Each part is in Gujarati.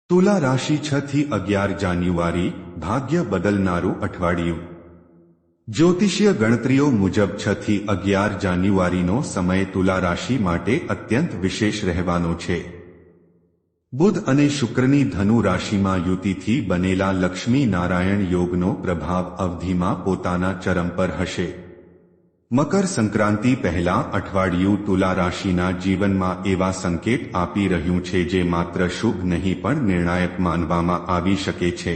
તુલા રાશિ 6 થી 11 જાન્યુઆરી ભાગ્ય બદલનારું અઠવાડિયું। જ્યોતિષીય ગણતરીઓ મુજબ 6 થી 11 જાન્યુઆરીનો સમય તુલા રાશિ માટે અત્યંત વિશેષ રહેવાનો છે। બુધ અને શુક્રની ધનુ રાશિમાં યુતિથી બનેલા લક્ષ્મી નારાયણ યોગનો પ્રભાવ અવધિમાં પોતાના ચરમ પર હશે। મકર સંક્રાંતિ પહેલા અઠવાડિયું તુલા રાશિના જીવનમાં એવા સંકેત આપી રહ્યું છે જે માત્ર શુભ નહીં પણ નિર્ણાયક માનવામાં આવી શકે છે।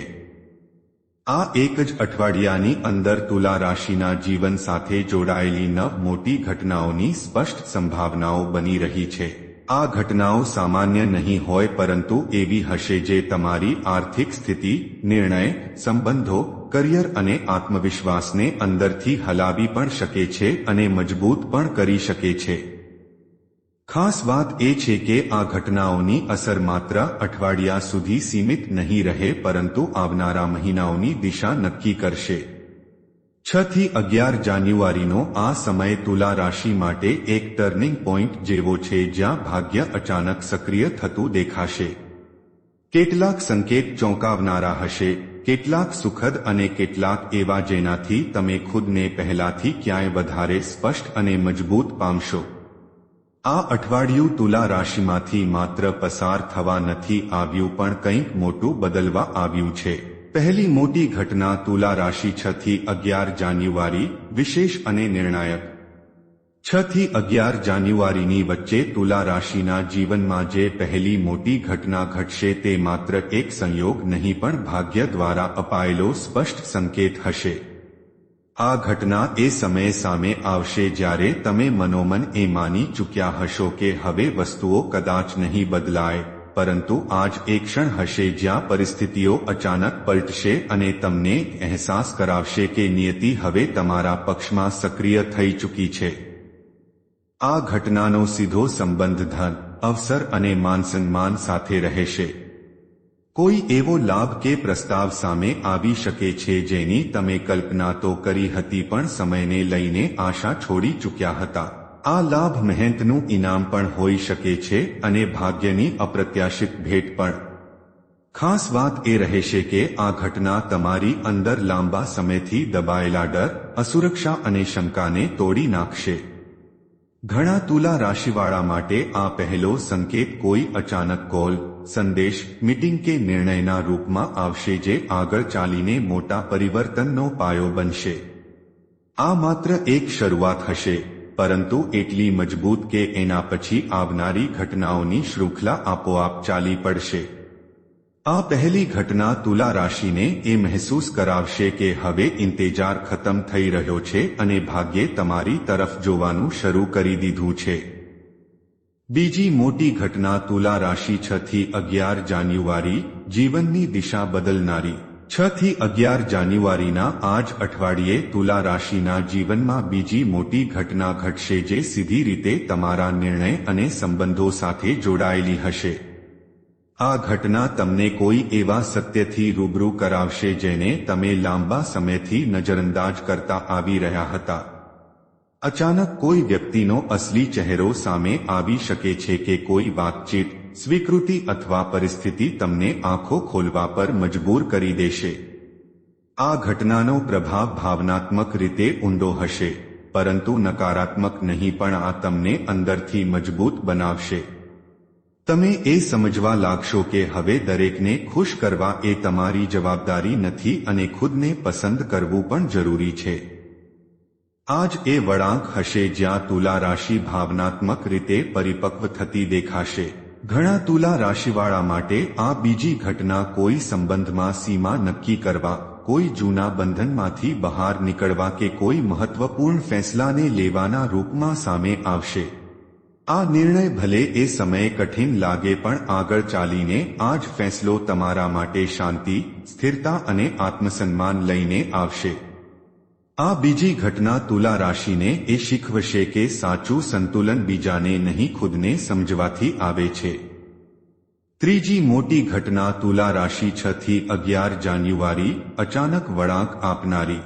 આ એક જ અઠવાડિયાની અંદર તુલા રાશિના જીવન સાથે જોડાયેલી 9 મોટી ઘટનાઓની સ્પષ્ટ સંભાવનાઓ બની રહી છે। આ ઘટનાઓ સામાન્ય નહીં હોય પરંતુ એવી હશે જે તમારી આર્થિક સ્થિતિ, નિર્ણય, સંબંધો, કરિયર અને આત્મવિશ્વાસને અંદરથી હલાવી પણ શકે છે અને મજબૂત પણ કરી શકે છે। ખાસ વાત એ છે કે આ ઘટનાઓની અસર માત્ર અઠવાડિયા સુધી સીમિત નહીં રહે પરંતુ આવનારા મહિનાઓની દિશા નક્કી કરશે। 6 થી 11 જાન્યુઆરીનો આ સમય તુલા રાશિ માટે એક ટર્નિંગ પોઈન્ટ જેવો છે જ્યાં ભાગ્ય અચાનક સક્રિય થતું દેખાશે। કેટલાક સંકેત ચોંકાવનારા હશે, કેટલાક સુખદ અને કેટલાક એવા જેનાથી તમે ખુદને પહેલાથી ક્યાંય વધારે સ્પષ્ટ અને મજબૂત પામશો। આ અઠવાડિયું તુલા રાશિમાંથી માત્ર પસાર થવા નથી આવ્યું પણ કંઈક મોટું બદલવા આવ્યું છે। પહેલી મોટી ઘટના તુલા રાશિ 6 થી 11 જાન્યુઆરી વિશેષ અને નિર્ણાયક। 6 થી 11 જાન્યુઆરીની વચ્ચે તુલા રાશિના જીવનમાં જે પહેલી મોટી ઘટના ઘટશે તે માત્ર એક સંયોગ નહીં પણ ભાગ્ય દ્વારા અપાયેલો સ્પષ્ટ સંકેત હશે। આ ઘટના એ સમયે સામે આવશે જ્યારે તમે મનોમન એ માની ચૂક્યા હશો કે હવે વસ્તુઓ કદાચ નહીં બદલાય, પરંતુ આજ એ ક્ષણ હશે જ્યાં પરિસ્થિતિઓ અચાનક પલટશે અને તમને અહેસાસ કરાવશે કે નિયતિ હવે તમારા પક્ષમાં સક્રિય થઈ ચૂકી છે। આ ઘટનાનો સીધો સંબંધ ધન, અવસર અને માનસન્માન સાથે રહેશે। કોઈ એવો લાભ કે પ્રસ્તાવ સામે આવી શકે છે જેની તમે કલ્પના તો કરી હતી પણ સમયને લઈને આશા છોડી ચૂક્યા હતા। આ લાભ મહેનતનું ઇનામ પણ હોઈ શકે છે અને ભાગ્યની અપ્રત્યાશિત ભેટ પણ। ખાસ વાત એ રહેશે કે આ ઘટના તમારી અંદર લાંબા સમયથી દબાયેલા ડર, અસુરક્ષા અને શંકાને તોડી નાખશે। ઘણા તુલા રાશિવાળા માટે આ પહેલો સંકેત કોઈ અચાનક કોલ, સંદેશ, મીટિંગ કે નિર્ણયના રૂપમાં આવશે જે આગળ ચાલીને મોટા પરિવર્તનનો પાયો બનશે। આ માત્ર એક શરૂઆત હશે, પરંતુ એટલી મજબૂત કે એના પછી આવનારી ઘટનાઓની શૃંખલા આપોઆપ ચાલી પડશે। આ પહેલી ઘટના તુલા રાશિને એ મહેસૂસ કરાવશે કે હવે ઇંતેજાર ખતમ થઈ રહ્યો છે અને ભાગ્યે તમારી તરફ જોવાનું શરૂ કરી દીધું છે। બીજી મોટી ઘટના તુલા રાશિ 6 થી 11 જાન્યુઆરી જીવનની દિશા બદલનારી। 6 થી 11 જાન્યુઆરીના આ જ અઠવાડિયે તુલા રાશિના જીવનમાં બીજી મોટી ઘટના ઘટશે જે સીધી રીતે તમારા નિર્ણય અને સંબંધો સાથે જોડાયેલી હશે। આ ઘટના તમને કોઈ એવા સત્યથી રૂબરૂ કરાવશે જેને તમે લાંબા સમયથી નજરઅંદાજ કરતા આવી રહ્યા હતા। અચાનક કોઈ વ્યક્તિનો અસલી ચહેરો સામે આવી શકે છે કે કોઈ વાતચીત, સ્વીકૃતિ અથવા પરિસ્થિતિ તમને આંખો ખોલવા પર મજબૂર કરી દેશે। આ ઘટનાનો પ્રભાવ ભાવનાત્મક રીતે ઊંડો હશે, પરંતુ નકારાત્મક નહીં પણ આ તમને અંદરથી મજબૂત બનાવશે। તમે એ સમજવા લાગશો કે હવે દરેકને ખુશ કરવા એ તમારી જવાબદારી નથી અને ખુદને પસંદ કરવું પણ જરૂરી છે। આજ એ વળાંક હશે જ્યાં તુલા રાશિ ભાવનાત્મક રીતે પરિપક્વ થતી દેખાશે। ઘણા તુલા રાશિવાળા માટે આ બીજી ઘટના કોઈ સંબંધમાં સીમા નક્કી કરવા, કોઈ જૂના બંધનમાંથી બહાર નીકળવા કે કોઈ મહત્વપૂર્ણ ફેંસલાને લેવાના રૂપમાં સામે આવશે। આ નિર્ણય ભલે એ સમયે કઠિન લાગે પણ આગળ ચાલીને આ જ ફેંસલો તમારા માટે શાંતિ, સ્થિરતા અને આત્મસન્માન લઈને આવશે। આ બીજી ઘટના તુલા રાશિને એ શીખવશે કે સાચું સંતુલન બીજાને નહીં ખુદને સમજવાથી આવે છે। ત્રીજી મોટી ઘટના તુલા રાશિ 6 થી 11 જાન્યુઆરી અચાનક વળાંક આપનારી।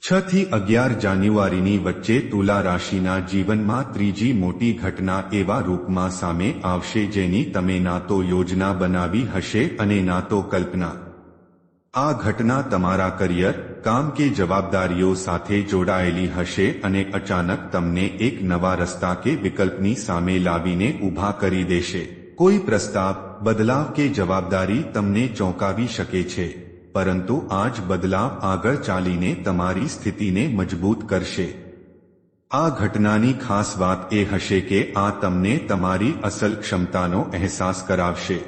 6 થી 11 જાન્યુઆરીની વચ્ચે તુલા રાશિના જીવનમાં ત્રીજી મોટી ઘટના એવા રૂપમાં સામે આવશે જેની તમે ના તો યોજના બનાવી હશે અને ના તો કલ્પના. આ ઘટના તમારા કરિયર, કામ કે જવાબદારીઓ સાથે જોડાયેલી હશે અને અચાનક તમને એક નવા રસ્તા કે વિકલ્પની સામે લાવીને ઊભા કરી દેશે. કોઈ પ્રસ્તાવ, બદલાવ કે જવાબદારી તમને ચોંકાવી શકે છે, પરંતુ આ જ બદલાવ આગળ ચાલીને તમારી સ્થિતિને મજબૂત કરશે. આ ઘટનાની ખાસ વાત એ હશે કે આ તમને તમારી અસલ ક્ષમતાનો અહેસાસ કરાવશે.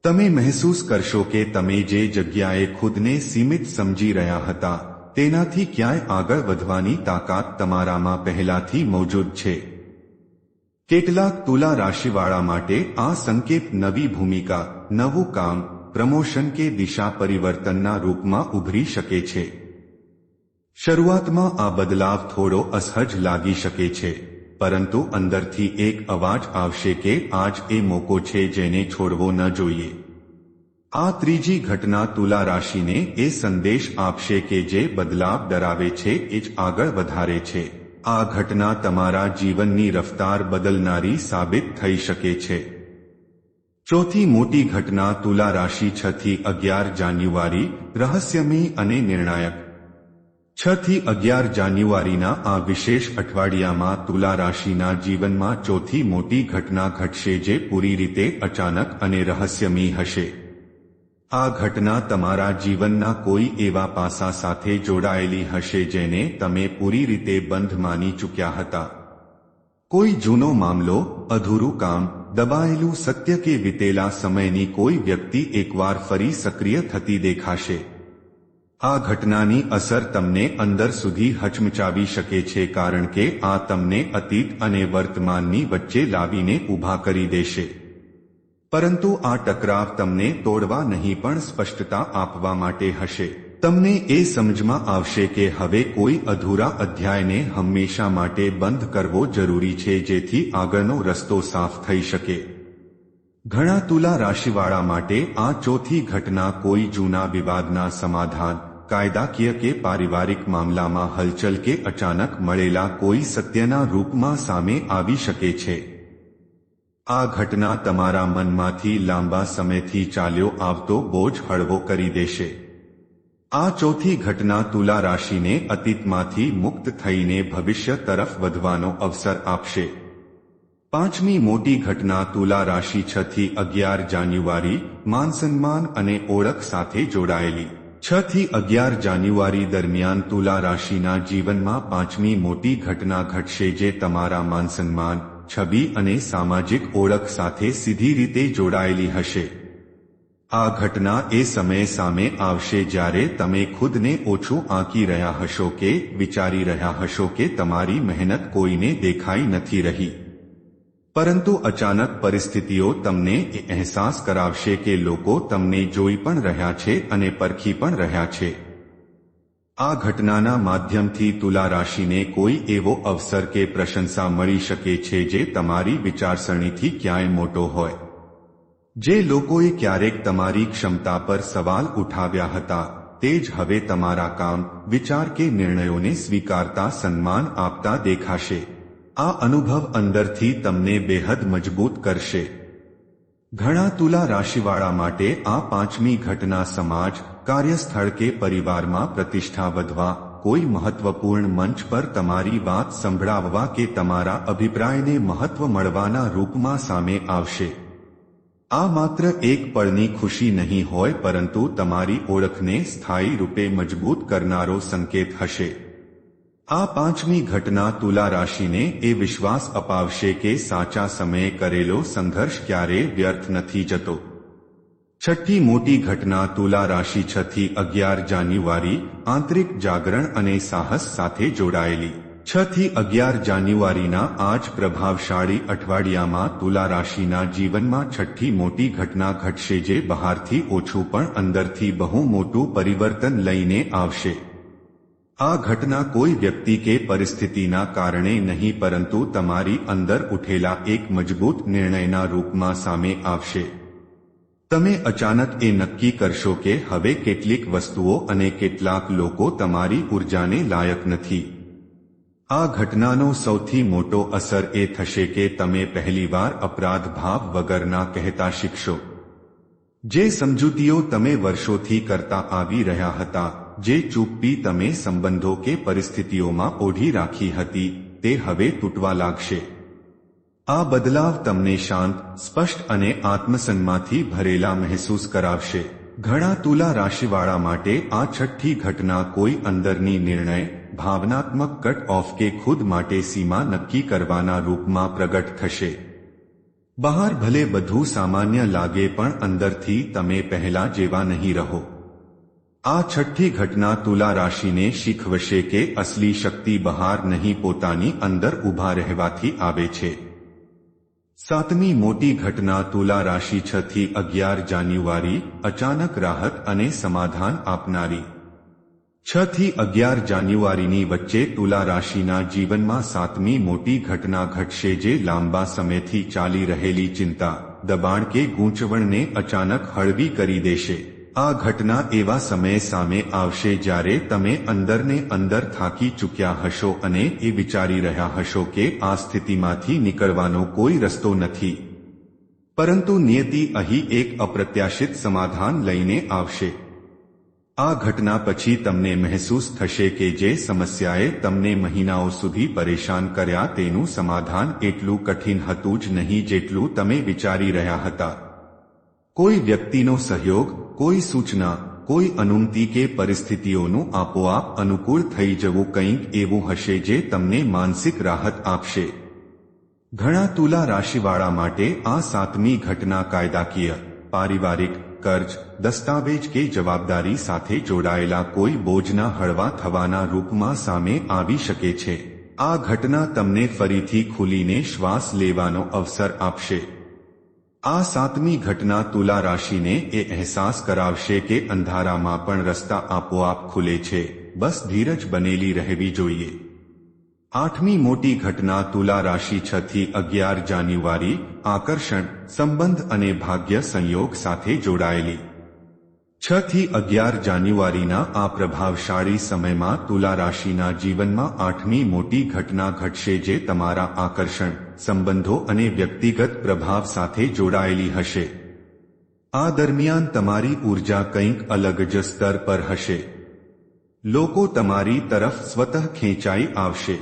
તમે મહેસૂસ કરશો કે તમે જે જગ્યાએ ખુદને સીમિત સમજી રહ્યા હતા તેનાથી ક્યાંય આગળ વધવાની તાકાત તમારામાં પહેલાથી મોજૂદ છે. કેટલાક તુલા રાશિવાળા માટે આ સંકેત નવી ભૂમિકા, નવું કામ, પ્રમોશન કે દિશા પરિવર્તનના રૂપમાં ઉભરી શકે છે. શરૂઆતમાં આ બદલાવ થોડો અસહજ લાગી શકે છે, પરંતુ અંદરથી એક અવાજ આવશે કે આજ એ મોકો છે જેને છોડવો ન જોઈએ. આ ત્રીજી ઘટના તુલા રાશિને એ સંદેશ આપશે કે જે બદલાવ ડરાવે છે એ જ આગળ વધારે છે. આ ઘટના તમારા જીવનની રફતાર બદલનારી સાબિત થઈ શકે છે. ચોથી મોટી ઘટના તુલા રાશિ 6 થી 11 જાન્યુઆરી, રહસ્યમય અને નિર્ણાયક. 6 થી 11 જાન્યુઆરીના આ વિશેષ અઠવાડિયામાં તુલા રાશિના જીવનમાં ચોથી મોટી ઘટના ઘટશે જે પૂરી રીતે અચાનક અને રહસ્યમય હશે. આ ઘટના તમારા જીવનના કોઈ એવા પાસા સાથે જોડાયેલી હશે જેને તમે પૂરી રીતે બંધ માની ચૂક્યા હતા. કોઈ જૂનો મામલો, અધૂરું કામ, દબાયેલું સત્ય કે વીતેલા સમયની કોઈ વ્યક્તિ એકવાર ફરી સક્રિય થતી દેખાશે. આ ઘટનાની અસર તમને અંદર સુધી હચમચાવી શકે છે કારણ કે આ તમને અતીત અને વર્તમાનની વચ્ચે લાવીને ઊભા કરી દેશે. પરંતુ આ ટકરાવ તમને તોડવા નહીં પણ સ્પષ્ટતા આપવા માટે હશે. તમને એ સમજમાં આવશે કે હવે કોઈ અધૂરા અધ્યાયને હંમેશા માટે બંધ કરવો જરૂરી છે જેથી આગળનો રસ્તો સાફ થઈ શકે. ઘણા તુલા રાશિવાળા માટે આ ચોથી ઘટના કોઈ જૂના વિવાદના સમાધાન, કાયદાકીય કે પારિવારિક મામલામાં હલચલ કે અચાનક મળેલા કોઈ સત્યના રૂપમાં સામે આવી શકે છે. આ ઘટના તમારા મનમાંથી લાંબા સમયથી ચાલ્યો આવતો બોજ હળવો કરી દેશે. આ ચોથી ઘટના તુલા રાશિને અતીતમાંથી મુક્ત થઈને ભવિષ્ય તરફ વધવાનો અવસર આપશે. પાંચમી મોટી ઘટના તુલા રાશિ 6 થી 11 જાન્યુઆરી, માનસન્માન અને ઓળખ સાથે જોડાયેલી. 6 થી 11 જાન્યુઆરી દરમિયાન તુલા રાશિના જીવનમાં પાંચમી મોટી ઘટના ઘટશે જે તમારા માનસન્માન, છબી અને સામાજિક ઓળખ સાથે સીધી રીતે જોડાયેલી હશે. આ ઘટના એ સમયે સામે આવશે જ્યારે તમે ખુદને ઓછું આંકી રહ્યા હશો કે વિચારી રહ્યા હશો કે તમારી મહેનત કોઈને દેખાઈ નથી રહી. પરંતુ અચાનક પરિસ્થિતિઓ તમને એ અહેસાસ કરાવશે કે લોકો તમને જોઈ પણ રહ્યા છે અને પરખી પણ રહ્યા છે. આ ઘટનાના માધ્યમથી તુલા રાશિને કોઈ એવો અવસર કે પ્રશંસા મળી શકે છે જે તમારી વિચારસરણીથી ક્યાંય મોટો હોય. જે લોકોએ ક્યારેક તમારી ક્ષમતા પર સવાલ ઉઠાવ્યા હતા તે જ હવે તમારા કામ, વિચાર કે નિર્ણયોને સ્વીકારતા સન્માન આપતા દેખાશે. આ અનુભવ અંદરથી તમને બેહદ મજબૂત કરશે. ઘણા તુલા રાશિવાળા માટે આ પાંચમી ઘટના સમાજ, કાર્યસ્થળ કે પરિવારમાં પ્રતિષ્ઠા વધવા, કોઈ મહત્વપૂર્ણ મંચ પર તમારી વાત સંભળાવવા કે તમારા અભિપ્રાયને મહત્વ મળવાના રૂપમાં સામે આવશે. આ માત્ર એક પળની ખુશી નહીં હોય પરંતુ તમારી ઓળખને સ્થાયી રૂપે મજબૂત કરનારો સંકેત હશે. આ પાંચમી ઘટના તુલા રાશિને એ વિશ્વાસ અપાવશે કે સાચા સમયે કરેલો સંઘર્ષ ક્યારેય વ્યર્થ નથી જતો. છઠ્ઠી મોટી ઘટના તુલા રાશિ 6 થી 11 જાન્યુઆરી, આંતરિક જાગરણ અને સાહસ સાથે જોડાયેલી. 6 થી 11 જાન્યુઆરીના આ જ પ્રભાવશાળી અઠવાડિયામાં તુલા રાશિના જીવનમાં છઠ્ઠી મોટી ઘટના ઘટશે જે બહારથી ઓછું પણ અંદરથી બહુ મોટું પરિવર્તન લઈને આવશે. આ ઘટના કોઈ વ્યક્તિ કે પરિસ્થિતિના કારણે નહીં પરંતુ તમારી અંદર ઉઠેલા એક મજબૂત નિર્ણયના રૂપમાં સામે આવશે. તમે અચાનક એ નક્કી કરશો કે હવે કેટલીક વસ્તુઓ અને કેટલાક લોકો તમારી ઉર્જાને લાયક નથી. આ ઘટનાનો સૌથી મોટો અસર એ થશે કે તમે પહેલીવાર અપરાધ ભાવ વગરના કહેતા શીખશો. જે સમજૂતીઓ તમે વર્ષોથી કરતા આવી રહ્યા હતા, જે ચૂપી તમે સંબંધો કે પરિસ્થિતિઓમાં ઓઢી રાખી હતી, તે હવે તૂટવા લાગશે. આ બદલાવ તમને શાંત, સ્પષ્ટ અને આત્મસન્માનથી ભરેલા મહેસૂસ કરાવશે. ઘણા તુલા રાશિવાળા માટે આ છઠ્ઠી ઘટના કોઈ અંદરની નિર્ણય, ભાવનાત્મક કટ ઓફ કે ખુદ માટે સીમા નક્કી કરવાના રૂપમાં પ્રગટ થશે. બહાર ભલે બધું સામાન્ય લાગે પણ અંદરથી તમે પહેલા જેવા નહીં રહો. આ છઠ્ઠી ઘટના તુલા રાશિને શીખવશે કે અસલી શક્તિ બહાર નહીં, પોતાની અંદર ઊભા રહેવાથી આવે છે. સાતમી મોટી ઘટના તુલા રાશિ 6 થી 11 જાન્યુઆરી, અચાનક રાહત અને સમાધાન આપનારી. 6 થી 11 જાન્યુઆરીની વચ્ચે તુલા રાશિના જીવનમાં સાતમી મોટી ઘટના ઘટશે, જે લાંબા સમયથી ચાલી રહેલી ચિંતા, દબાણ કે ગૂંચવણને અચાનક હળવી કરી દેશે. આ ઘટના એવા સમયે સામે આવશે જ્યારે તમે અંદરને અંદર થાકી ચૂક્યા હશો અને એ વિચારી રહ્યા હશો કે આ સ્થિતિમાંથી નીકળવાનો કોઈ રસ્તો નથી. પરંતુ નિયતિ અહીં એક અપ્રત્યાશિત સમાધાન લઈને આવશે. આ ઘટના પછી તમને મહેસૂસ થશે કે જે સમસ્યાએ તમને મહિનાઓ સુધી પરેશાન કર્યા તેનું સમાધાન એટલું કઠિન હતું જ નહીં જેટલું તમે વિચારી રહ્યા હતા. કોઈ વ્યક્તિનો સહયોગ, કોઈ સૂચના, કોઈ અનુમતિ કે પરિસ્થિતિઓનું આપોઆપ અનુકૂળ થઈ જવું કંઈક એવું હશે જે તમને માનસિક રાહત આપશે. ઘણા તુલા રાશિવાળા માટે આ સાતમી ઘટના કાયદાકીય, પારિવારિક, કર્જ, દસ્તાવેજ કે જવાબદારી સાથે જોડાયેલા કોઈ બોજના હળવા થવાના રૂપમાં સામે આવી શકે છે. આ ઘટના તમને ફરીથી ખુલીને શ્વાસ લેવાનો અવસર આપશે. આ સાતમી ઘટના તુલા રાશિને એ અહેસાસ કરાવશે કે અંધારામાં પણ રસ્તા આપોઆપ ખુલે છે, બસ ધીરજ બનેલી રહેવી જોઈએ. આઠમી મોટી ઘટના તુલા રાશિ 6 થી 11 જાન્યુઆરી, આકર્ષણ, સંબંધ અને ભાગ્ય સંયોગ સાથે જોડાયેલી. 6 થી 11 જાન્યુઆરીના આ પ્રભાવશાળી સમયમાં તુલા રાશિના જીવનમાં આઠમી મોટી ઘટના ઘટશે, જે તમારા આકર્ષણ, સંબંધો અને વ્યક્તિગત પ્રભાવ સાથે જોડાયેલી હશે. આ દરમિયાન તમારી ઊર્જા કંઈક અલગ જ સ્તર પર હશે. લોકો તમારી તરફ સ્વતઃ ખેંચાઈ આવશે.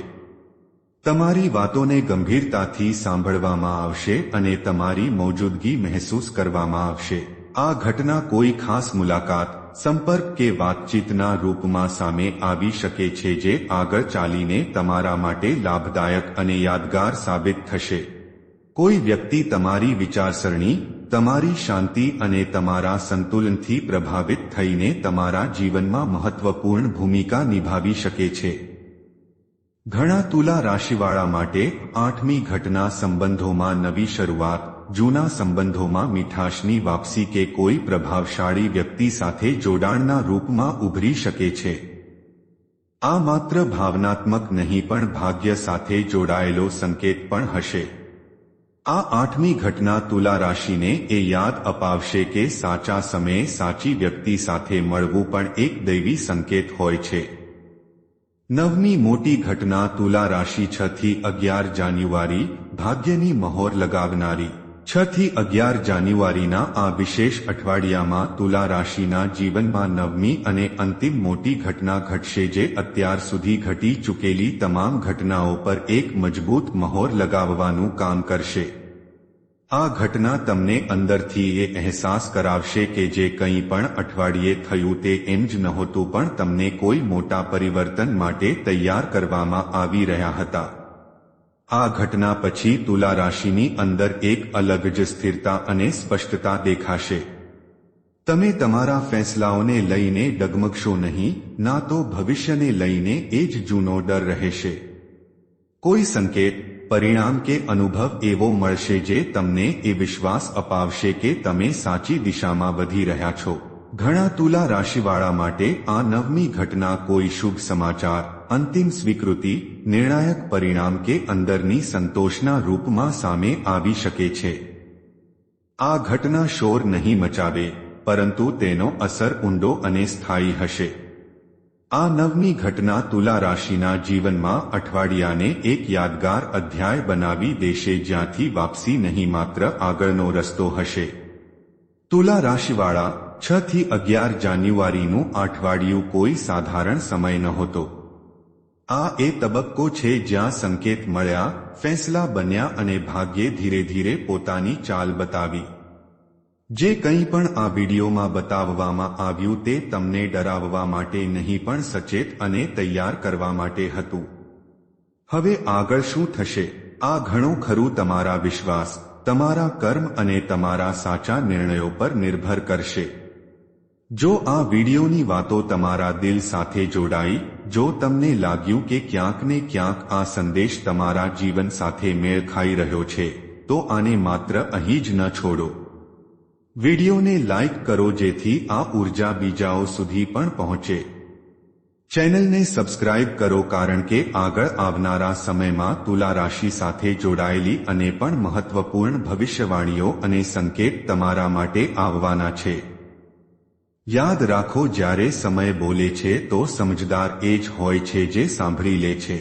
તમારી વાતોને ગંભીરતાથી સાંભળવામાં આવશે અને તમારી મૌજૂદગી મહેસૂસ કરવામાં આવશે. આ ઘટના કોઈ ખાસ મુલાકાત, સંપર્ક કે વાતચીતના રૂપમાં સામે આવી શકે છે જે આગળ ચાલીને તમારા માટે લાભદાયક અને યાદગાર સાબિત થશે. કોઈ વ્યક્તિ તમારી વિચારસરણી, તમારી શાંતિ અને તમારા સંતુલનથી પ્રભાવિત થઈને તમારા જીવનમાં મહત્વપૂર્ણ ભૂમિકા નિભાવી શકે છે. ઘણા તુલા રાશિવાળા માટે આઠમી ઘટના સંબંધોમાં નવી શરૂઆત, જૂના સંબંધોમાં મીઠાશની વાપસી કે કોઈ પ્રભાવશાળી વ્યક્તિ સાથે જોડાણના રૂપમાં ઉભરી શકે છે. આ માત્ર ભાવનાત્મક નહીં પણ ભાગ્ય સાથે જોડાયેલો સંકેત પણ હશે. આ આઠમી ઘટના તુલા રાશિને એ યાદ અપાવશે કે સાચા સમયે સાચી વ્યક્તિ સાથે મળવું પણ એક દૈવી સંકેત હોય છે. નવમી મોટી ઘટના તુલા રાશિ 6 થી 11 જાન્યુઆરી, ભાગ્યની મહોર લગાવનારી. 6 થી 11 જાન્યુઆરીના આ વિશેષ અઠવાડિયામાં તુલા રાશિના જીવનમાં નવમી અને અંતિમ મોટી ઘટના ઘટશે, જે અત્યાર સુધી ઘટી ચૂકેલી તમામ ઘટનાઓ પર એક મજબૂત મહોર લગાવવાનું કામ કરશે. આ ઘટના તમને અંદરથી એ અહેસાસ કરાવશે કે જે કંઈ પણ અઠવાડિયે થયું તે એમ જ નહોતું, પણ તમને કોઈ મોટા પરિવર્તન માટે તૈયાર કરવામાં આવી રહ્યા હતા. આ ઘટના પછી તુલા રાશિની અંદર એક અલગ જ સ્થિરતા અને સ્પષ્ટતા દેખાશે. તમે તમારા ફેંસલાઓને લઈને ડગમગશો નહીં, ના તો ભવિષ્યને લઈને એ જ જૂનો ડર રહેશે. કોઈ સંકેત, પરિણામ કે અનુભવ એવો મળશે જે તમને એ વિશ્વાસ અપાવશે કે તમે સાચી દિશામાં વધી રહ્યા છો. ઘણા તુલા રાશિવાળા માટે આ નવમી ઘટના કોઈ શુભ સમાચાર, અંતિમ સ્વીકૃતિ, નિર્ણાયક પરિણામ કે અંદરની સંતોષના રૂપમાં સામે આવી શકે છે. આ ઘટના શોર નહીં મચાવે, પરંતુ તેનો અસર ઊંડો અને સ્થાયી હશે. આ નવમી ઘટના તુલા રાશિના જીવનમાં અઠવાડિયાને એક યાદગાર અધ્યાય બનાવી દેશે, જ્યાંથી વાપસી નહીં માત્ર આગળનો રસ્તો હશે. તુલા રાશિવાળા, 6 થી 11 જાન્યુઆરીનું અઠવાડિયું કોઈ સાધારણ સમય નહોતો. આ એ તબક્કો છે જ્યાં સંકેત મળ્યા, ફેંસલા બન્યા અને ભાગ્યે ધીરે ધીરે પોતાની ચાલ બતાવી. જે કંઈ પણ આ વિડીયોમાં બતાવવામાં આવ્યું તે તમને ડરાવવા માટે નહીં પણ સચેત અને તૈયાર કરવા માટે હતું. હવે આગળ શું થશે, આ ઘણું ખરું તમારા વિશ્વાસ, તમારા કર્મ અને તમારા સાચા નિર્ણયો પર નિર્ભર કરશે. જો આ વિડીયોની વાતો તમારા દિલ સાથે જોડાઈ, જો તમને લાગ્યું કે ક્યાંક ને ક્યાંક આ સંદેશ તમારા જીવન સાથે મેળ ખાઈ રહ્યો છે, તો આને માત્ર અહીં જ ન છોડો. વિડીયોને લાઇક કરો જેથી આ ઉર્જા બીજાઓ સુધી પણ પહોંચે. ચેનલને સબસ્ક્રાઇબ કરો કારણ કે આગળ આવનારા સમયમાં તુલા રાશિ સાથે જોડાયેલી અને પણ મહત્વપૂર્ણ ભવિષ્યવાણીઓ અને સંકેત તમારા માટે આવવાના છે. યાદ રાખો, જ્યારે સમય બોલે છે તો સમજદાર એ જ હોય છે જે સાંભળી લે છે.